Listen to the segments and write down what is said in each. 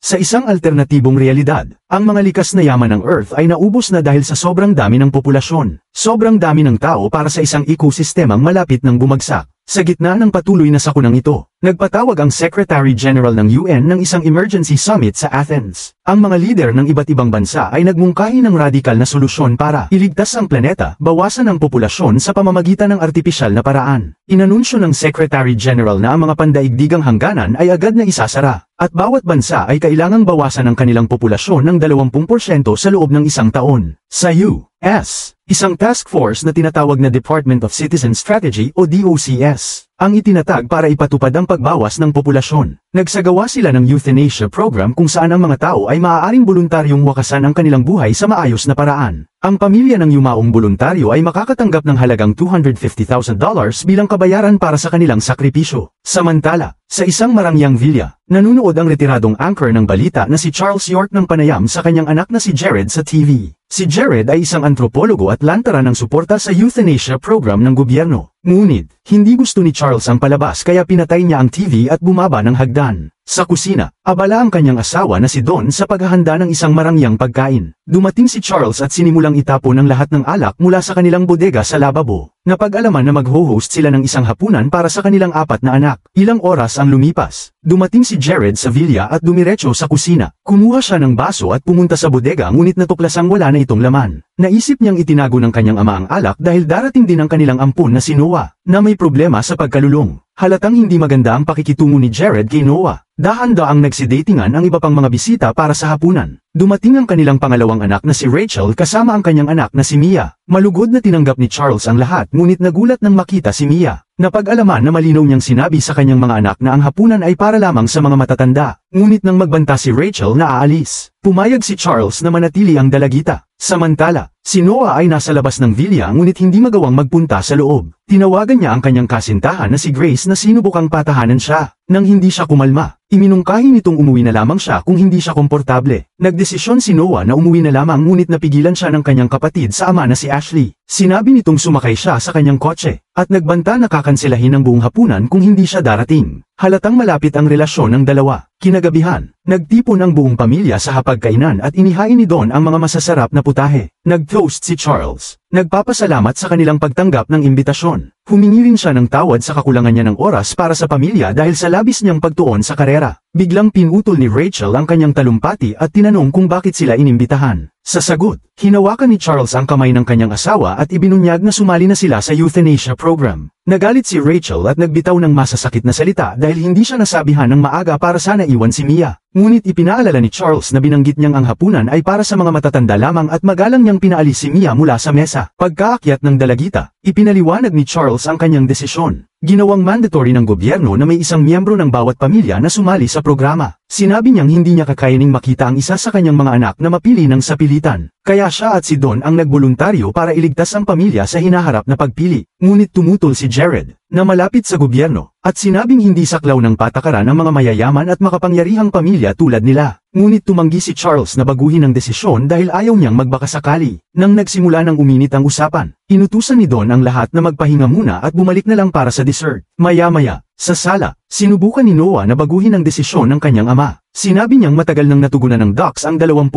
Sa isang alternatibong realidad, ang mga likas na yaman ng Earth ay naubos na dahil sa sobrang dami ng populasyon. Sobrang dami ng tao para sa isang ekosistemang malapit ng bumagsak. Sa gitna ng patuloy na sakunang ito, nagpatawag ang Secretary General ng UN ng isang emergency summit sa Athens. Ang mga lider ng iba't ibang bansa ay nagmungkahi ng radikal na solusyon para iligtas ang planeta, bawasan ang populasyon sa pamamagitan ng artipisyal na paraan. Inanunsyo ng Secretary General na ang mga pandaigdigang hangganan ay agad na isasara, at bawat bansa ay kailangang bawasan ang kanilang populasyon ng 20% sa loob ng isang taon. Sa U.S., isang task force na tinatawag na Department of Citizen Strategy o DOCS, ang itinatag para ipatupad ang pagbawas ng populasyon. Nagsagawa sila ng euthanasia program kung saan ang mga tao ay maaaring voluntaryong wakasan ang kanilang buhay sa maayos na paraan. Ang pamilya ng yumaong voluntaryo ay makakatanggap ng halagang $250,000 bilang kabayaran para sa kanilang sakripisyo. Samantala, sa isang marangyang villa, nanunood ang retiradong anchor ng balita na si Charles York ng panayam sa kanyang anak na si Jared sa TV. Si Jared ay isang antropologo at lantara ng suporta sa euthanasia program ng gobyerno. Ngunit, hindi gusto ni Charles ang palabas kaya pinatay niya ang TV at bumaba ng hagdan. Sa kusina, abala ang kanyang asawa na si Don sa paghahanda ng isang marangyang pagkain. Dumating si Charles at sinimulang itapon ang lahat ng alak mula sa kanilang bodega sa lababo. Napag-alaman na mag-ho-host sila ng isang hapunan para sa kanilang 4 na anak. Ilang oras ang lumipas. Dumating si Jared sa villa at dumiretso sa kusina. Kumuha siya ng baso at pumunta sa bodega ngunit natuklasang wala na itong laman. Naisip niyang itinago ng kanyang ama ang alak dahil darating din ang kanilang ampon na si Noah, na may problema sa pagkalulong. Halatang hindi maganda ang pakikitungo ni Jared kay Noah. Dahan-daang nagsidatingan ang iba pang mga bisita para sa hapunan. Dumating ang kanilang pangalawang anak na si Rachel kasama ang kanyang anak na si Mia. Malugod na tinanggap ni Charles ang lahat ngunit nagulat nang makita si Mia. Napag-alaman na malinaw niyang sinabi sa kanyang mga anak na ang hapunan ay para lamang sa mga matatanda. Ngunit nang magbanta si Rachel na aalis, pumayag si Charles na manatili ang dalagita. Samantala, si Noah ay nasa labas ng villa ngunit hindi magawang magpunta sa loob. Tinawagan niya ang kanyang kasintahan na si Grace na sinubukang patahanan siya. Nang hindi siya kumalma, iminungkahi nitong umuwi na lamang siya kung hindi siya komportable. Nagdesisyon si Noah na umuwi na lamang ngunit napigilan siya ng kanyang kapatid sa ama na si Ashley. Sinabi nitong sumakay siya sa kanyang kotse, at nagbanta na kakanselahin ang buong hapunan kung hindi siya darating. Halatang malapit ang relasyon ng dalawa. Kinagabihan, nagtipon ang buong pamilya sa hapagkainan at inihain ni Don ang mga masasarap na putahe. Nag-toast si Charles. Nagpapasalamat sa kanilang pagtanggap ng imbitasyon. Humingi rin siya ng tawad sa kakulangan niya ng oras para sa pamilya dahil sa labis niyang pagtuon sa karera. Biglang pinutol ni Rachel ang kanyang talumpati at tinanong kung bakit sila inimbitahan. Sa sagot, hinawakan ni Charles ang kamay ng kanyang asawa at ibinunyag na sumali na sila sa euthanasia program. Nagalit si Rachel at nagbitaw ng masasakit na salita dahil hindi siya nasabihan ng maaga para sana iwan si Mia. Ngunit ipinaalala ni Charles na binanggit niyang ang hapunan ay para sa mga matatanda lamang at magalang niyang pinaalis si Mia mula sa mesa. Pagkaakyat ng dalagita, ipinaliwanag ni Charles ang kanyang desisyon. Ginawang mandatory ng gobyerno na may isang miyembro ng bawat pamilya na sumali sa programa. Sinabi niyang hindi niya kakayaning makita ang isa sa kanyang mga anak na mapili ng sapilitan. Kaya siya at si Don ang nagboluntaryo para iligtas ang pamilya sa hinaharap na pagpili. Ngunit tumutol si Jared, na malapit sa gobyerno, at sinabing hindi saklaw ng patakaran ang mga mayayaman at makapangyarihang pamilya tulad nila. Ngunit tumanggi si Charles na baguhin ang desisyon dahil ayaw niyang magbakasakali. Nang nagsimula ng uminit ang usapan, inutusan ni Don ang lahat na magpahinga muna at bumalik na lang para sa dessert. Maya-maya, sa sala, sinubukan ni Noah na baguhin ang desisyon ng kanyang ama. Sinabi niyang matagal nang natugunan ng Ducks ang 20%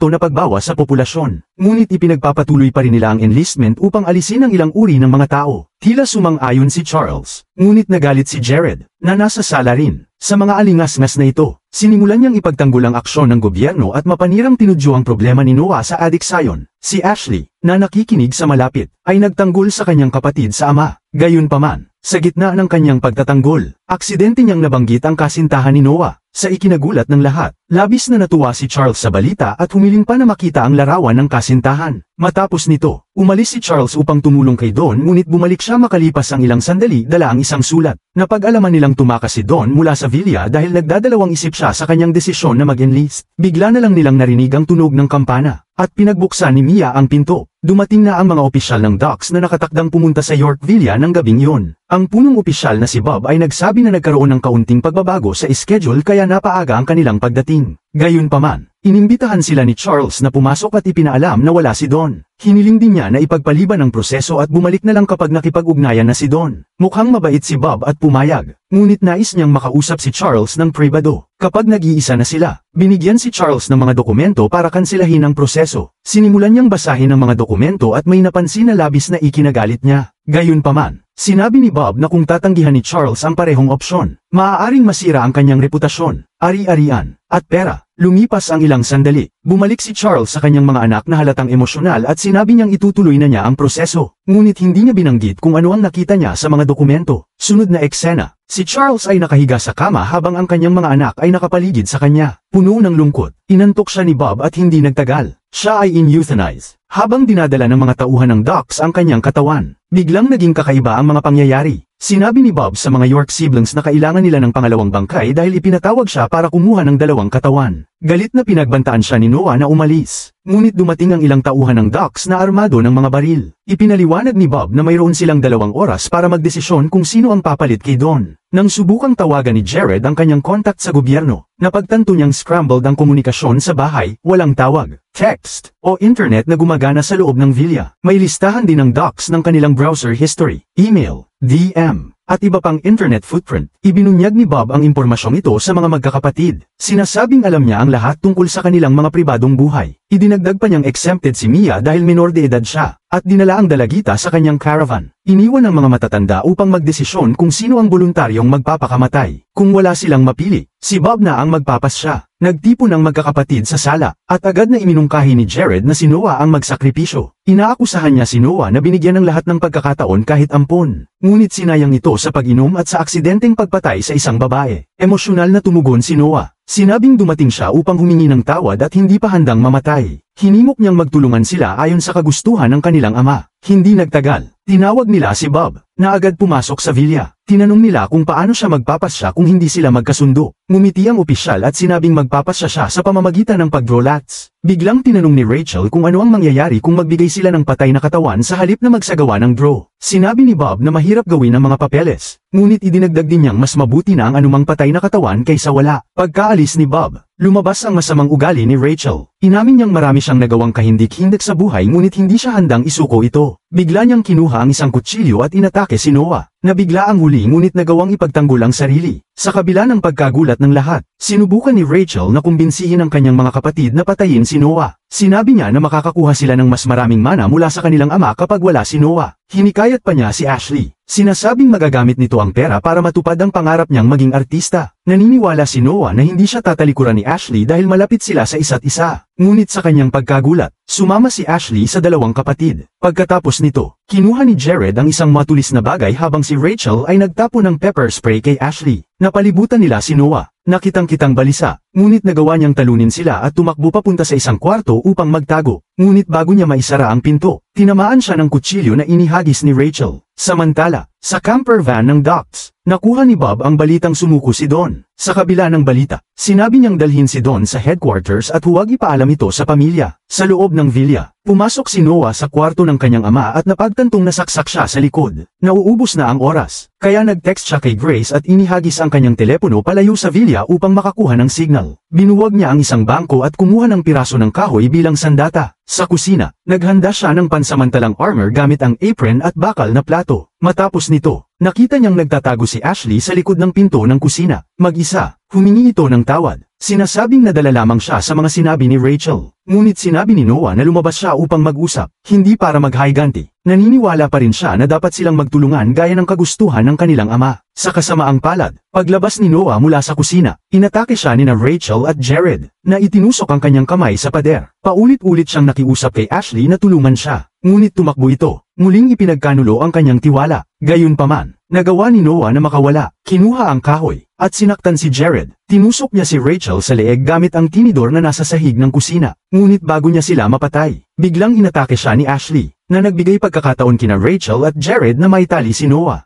na pagbawas sa populasyon. Ngunit ipinagpapatuloy pa rin nila ang enlistment upang alisin ang ilang uri ng mga tao. Tila sumang-ayon si Charles. Ngunit nagalit si Jared, na nasa sala rin. Sa mga alingas-ngas na ito, sinimulan niyang ipagtanggol ang aksyon ng gobyerno at mapanirang tinudyo ang problema ni Noah sa adiksayon. Si Ashley, na nakikinig sa malapit, ay nagtanggol sa kanyang kapatid sa ama. Gayunpaman, sa gitna ng kanyang pagtatanggol, aksidente niyang nabanggit ang kasintahan ni Noah. Sa ikinagulat ng lahat, labis na natuwa si Charles sa balita at humiling pa na makita ang larawan ng kasintahan. Matapos nito, umalis si Charles upang tumulong kay Don ngunit bumalik siya makalipas ang ilang sandali dala ang isang sulat. Napag-alaman nilang tumakas si Don mula sa villa dahil nagdadalawang isip siya sa kanyang desisyon na mag-enlist. Bigla na lang nilang narinig ang tunog ng kampana, at pinagbuksan ni Mia ang pinto. Dumating na ang mga opisyal ng Ducks na nakatakdang pumunta sa York Villa ng gabing yun. Ang punong opisyal na si Bob ay nagsabi na nagkaroon ng kaunting pagbabago sa schedule kaya napaaga ang kanilang pagdating. Gayunpaman, Inimbitahan sila ni Charles na pumasok at ipinaalam na wala si Don. Hiniling din niya na ipagpaliban ang proseso at bumalik na lang kapag nakipag-ugnayan na si Don. Mukhang mabait si Bob at pumayag, ngunit nais niyang makausap si Charles ng pribado. Kapag nag-iisa na sila, binigyan si Charles ng mga dokumento para kansilahin ang proseso. Sinimulan niyang basahin ang mga dokumento at may napansin na labis na ikinagalit niya. Gayunpaman, sinabi ni Bob na kung tatanggihan ni Charles ang parehong opsyon, maaaring masira ang kanyang reputasyon, ari-arian, at pera. Lumipas ang ilang sandali, bumalik si Charles sa kanyang mga anak na halatang emosyonal at sinabi niyang itutuloy na niya ang proseso, ngunit hindi niya binanggit kung ano ang nakita niya sa mga dokumento. Sunod na eksena, si Charles ay nakahiga sa kama habang ang kanyang mga anak ay nakapaligid sa kanya. Puno ng lungkot, inantok siya ni Bob at hindi nagtagal. Siya ay in-euthanize. Habang dinadala ng mga tauhan ng docs ang kanyang katawan, biglang naging kakaiba ang mga pangyayari. Sinabi ni Bob sa mga York siblings na kailangan nila ng pangalawang bangkay dahil ipinatawag siya para kumuha ng dalawang katawan. Galit na pinagbantaan siya ni Noah na umalis. Ngunit dumating ang ilang tauhan ng docs na armado ng mga baril. Ipinaliwanag ni Bob na mayroon silang 2 oras para magdesisyon kung sino ang papalit kay Don. Nang subukang tawagan ni Jared ang kanyang contact sa gobyerno, napagtanto niyang scrambled ang komunikasyon sa bahay, walang tawag, text, o internet na gumagana sa loob ng villa. May listahan din ng docs ng kanilang browser history, email, DM, at iba pang internet footprint. Ibinunyag ni Bob ang impormasyong ito sa mga magkakapatid. Sinasabing alam niya ang lahat tungkol sa kanilang mga pribadong buhay. Idinagdag pa niyang exempted si Mia dahil minor de edad siya, at dinala ang dalagita sa kanyang caravan. Iniwan ang mga matatanda upang magdesisyon kung sino ang voluntaryong magpapakamatay. Kung wala silang mapili, si Bob na ang magpapasya. Nagtipon ang magkakapatid sa sala, at agad na iminungkahi ni Jared na si Noah ang magsakripisyo. Inaakusahan niya si Noah na binigyan ng lahat ng pagkakataon kahit ampon. Ngunit sinayang ito sa pag-inom at sa aksidenteng pagpatay sa isang babae. Emosyonal na tumugon si Noah. Sinabing dumating siya upang humingi ng tawad at hindi pa handang mamatay. Hinimok niyang magtulungan sila ayon sa kagustuhan ng kanilang ama. Hindi nagtagal, tinawag nila si Bob, na agad pumasok sa villa. Tinanong nila kung paano siya magpapasya kung hindi sila magkasundo. Ngumiti ang opisyal at sinabing magpapasya siya sa pamamagitan ng pag-rolats. Biglang tinanong ni Rachel kung ano ang mangyayari kung magbigay sila ng patay na katawan sa halip na magsagawa ng draw. Sinabi ni Bob na mahirap gawin ang mga papeles, ngunit idinagdag din niyang mas mabuti na ang anumang patay na katawan kaysa wala. Pagkaalis ni Bob, lumabas ang masamang ugali ni Rachel. Inamin niyang marami siyang nagawang kahindik-hindik sa buhay ngunit hindi siya handang isuko ito. Bigla niyang kinuha ang isang kutsilyo at inatake si Noah. Nabigla ang huli ngunit nagawang ipagtanggol ang sarili. Sa kabila ng pagkagulat ng lahat, sinubukan ni Rachel na kumbinsihin ang kanyang mga kapatid na patayin si Noah. Sinabi niya na makakakuha sila ng mas maraming mana mula sa kanilang ama kapag wala si Noah. Hinikayat pa niya si Ashley. Sinasabing magagamit nito ang pera para matupad ang pangarap niyang maging artista. Naniniwala si Noah na hindi siya tatalikuran ni Ashley dahil malapit sila sa isa't isa. Ngunit sa kanyang pagkagulat, sumama si Ashley sa 2 kapatid. Pagkatapos nito, kinuha ni Jared ang isang matulis na bagay habang si Rachel ay nagtapo ng pepper spray kay Ashley. Napalibutan nila si Noah. Nakitang-kitang balisa, ngunit nagawa niyang talunin sila at tumakbo papunta sa isang kwarto upang magtago. Ngunit bago niya maisara ang pinto, tinamaan siya ng kutsilyo na inihagis ni Rachel. Samantala, sa camper van ng docs, nakuha ni Bob ang balitang sumuko si Don. Sa kabila ng balita, sinabi niyang dalhin si Don sa headquarters at huwag ipaalam ito sa pamilya. Sa loob ng villa, pumasok si Noah sa kwarto ng kanyang ama at napagtantong nasaksak siya sa likod. Nauubos na ang oras, kaya nag-text siya kay Grace at inihagis ang kanyang telepono palayo sa villa upang makakuha ng signal. Binuwag niya ang isang bangko at kumuha ng piraso ng kahoy bilang sandata. Sa kusina, naghanda siya ng pansamantalang armor gamit ang apron at bakal na plato. Matapos nito, nakita niyang nagtatago si Ashley sa likod ng pinto ng kusina. Mag-isa, humingi ito ng tawad. Sinasabing nadala lamang siya sa mga sinabi ni Rachel. Ngunit sinabi ni Noah na lumabas siya upang mag-usap, hindi para mag-higanti. Naniniwala pa rin siya na dapat silang magtulungan gaya ng kagustuhan ng kanilang ama. Sa kasamaang palad, paglabas ni Noah mula sa kusina, inatake siya nina Rachel at Jared, na itinusok ang kanyang kamay sa pader. Paulit-ulit siyang nakiusap kay Ashley na tulungan siya, ngunit tumakbo ito. Muling ipinagkanulo ang kanyang tiwala. Gayunpaman, nagawa ni Noah na makawala. Kinuha ang kahoy, at sinaktan si Jared. Tinusok niya si Rachel sa leeg gamit ang tinidor na nasa sahig ng kusina. Ngunit bago niya sila mapatay, biglang inatake siya ni Ashley, na nagbigay pagkakataon kina Rachel at Jared na maitali si Noah.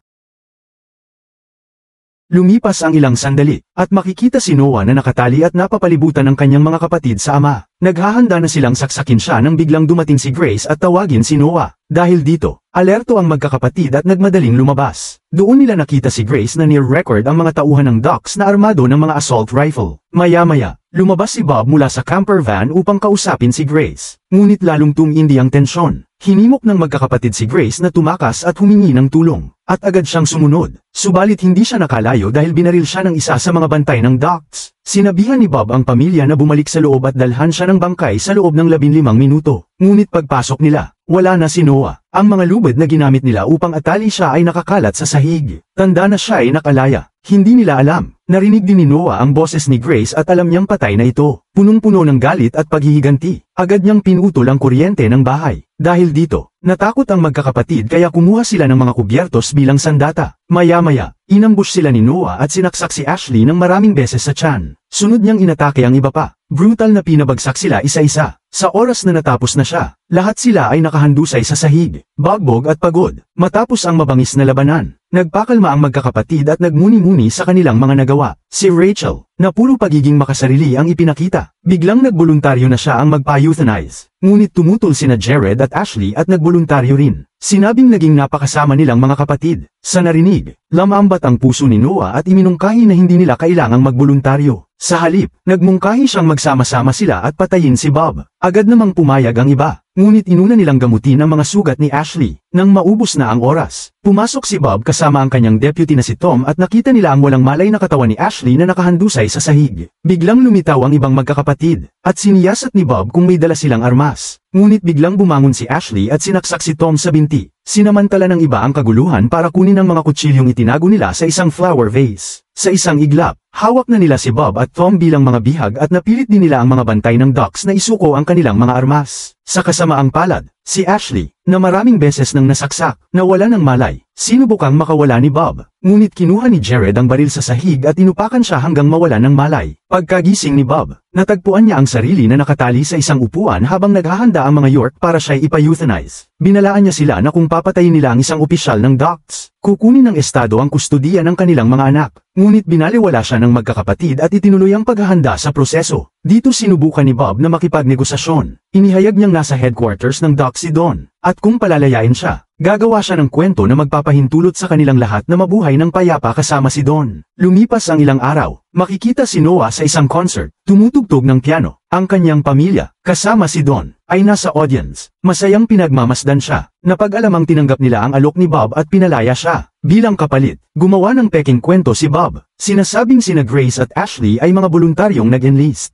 Lumipas ang ilang sandali, at makikita si Noah na nakatali at napapalibutan ng kanyang mga kapatid sa ama. Naghahanda na silang saksakin siya nang biglang dumating si Grace at tawagin si Noah. Dahil dito, alerto ang magkakapatid at nagmadaling lumabas. Doon nila nakita si Grace na near record ang mga tauhan ng docs na armado ng mga assault rifle. Maya-maya, lumabas si Bob mula sa camper van upang kausapin si Grace. Ngunit lalong tumindi ang tensyon. Hinimok ng magkakapatid si Grace na tumakas at humingi ng tulong. At agad siyang sumunod. Subalit hindi siya nakalayo dahil binaril siya ng isa sa mga bantay ng docks. Sinabihan ni Bob ang pamilya na bumalik sa loob at dalhan siya ng bangkay sa loob ng 15 minuto. Ngunit pagpasok nila, wala na si Noah. Ang mga lubid na ginamit nila upang atali siya ay nakakalat sa sahig. Tanda na siya ay nakalaya. Hindi nila alam. Narinig din ni Noah ang boses ni Grace at alam niyang patay na ito. Punong-puno ng galit at paghihiganti. Agad niyang pinutol ang kuryente ng bahay. Dahil dito, natakot ang magkakapatid kaya kumuha sila ng mga kubyertos bilang sandata. Maya-maya, inambush sila ni Noah at sinaksak si Ashley ng maraming beses sa tiyan. Sunod niyang inatake ang iba pa. Brutal na pinabagsak sila isa-isa. Sa oras na natapos na siya, lahat sila ay nakahandusay sa sahig, bagbog at pagod. Matapos ang mabangis na labanan, nagpakalma ang magkakapatid at nagmuni-muni sa kanilang mga nagawa. Si Rachel, na puro pagiging makasarili ang ipinakita, biglang nagboluntaryo na siya ang magpa-euthanize. Ngunit tumutol sina Jared at Ashley at nagboluntaryo rin. Sinabing naging napakasama nilang mga kapatid. Sa narinig, lamambat ang puso ni Noah at iminungkahi na hindi nila kailangang magboluntaryo. Sa halip, nagmungkahi siyang magsama-sama sila at patayin si Bob. Agad namang pumayag ang iba. Ngunit inuna nilang gamutin ang mga sugat ni Ashley. Nang maubos na ang oras, pumasok si Bob kasama ang kanyang deputy na si Tom at nakita nila ang walang malay na katawan ni Ashley na nakahandusay sa sahig. Biglang lumitaw ang ibang magkakapatid, at siniyasat ni Bob kung may dala silang armas. Ngunit biglang bumangon si Ashley at sinaksak si Tom sa binti. Sinamantala ng iba ang kaguluhan para kunin ang mga kutsilyong itinago nila sa isang flower vase. Sa isang iglap, hawak na nila si Bob at Tom bilang mga bihag at napilit din nila ang mga bantay ng docks na isuko ang kanilang mga armas. Sa kasamaang palad, si Ashley, na maraming beses nang nasaksak, nawala ng malay, sinubukang makawala ni Bob. Ngunit kinuha ni Jared ang baril sa sahig at inupakan siya hanggang mawala ng malay. Pagkagising ni Bob, natagpuan niya ang sarili na nakatali sa isang upuan habang naghahanda ang mga York para siya'y ipa-euthanize. Binalaan niya sila na kung papatayin nila ang isang opisyal ng docks, kukunin ng estado ang kustudiya ng kanilang mga anak. Ngunit binaliwala siya ng magkakapatid at itinuloy ang paghahanda sa proseso. Dito sinubukan ni Bob na makipagnegosasyon. Inihayag niyang nasa headquarters ng docks si Don. At kung palalayain siya, gagawa siya ng kwento na magpapahintulot sa kanilang lahat na mabuhay ng payapa kasama si Don. Lumipas ang ilang araw, makikita si Noah sa isang concert, tumutugtog ng piano. Ang kanyang pamilya, kasama si Don, ay nasa audience. Masayang pinagmamasdan siya. Napag-alamang tinanggap nila ang alok ni Bob at pinalaya siya. Bilang kapalit, gumawa ng peking kwento si Bob. Sinasabing sina Grace at Ashley ay mga voluntaryong nag-enlist.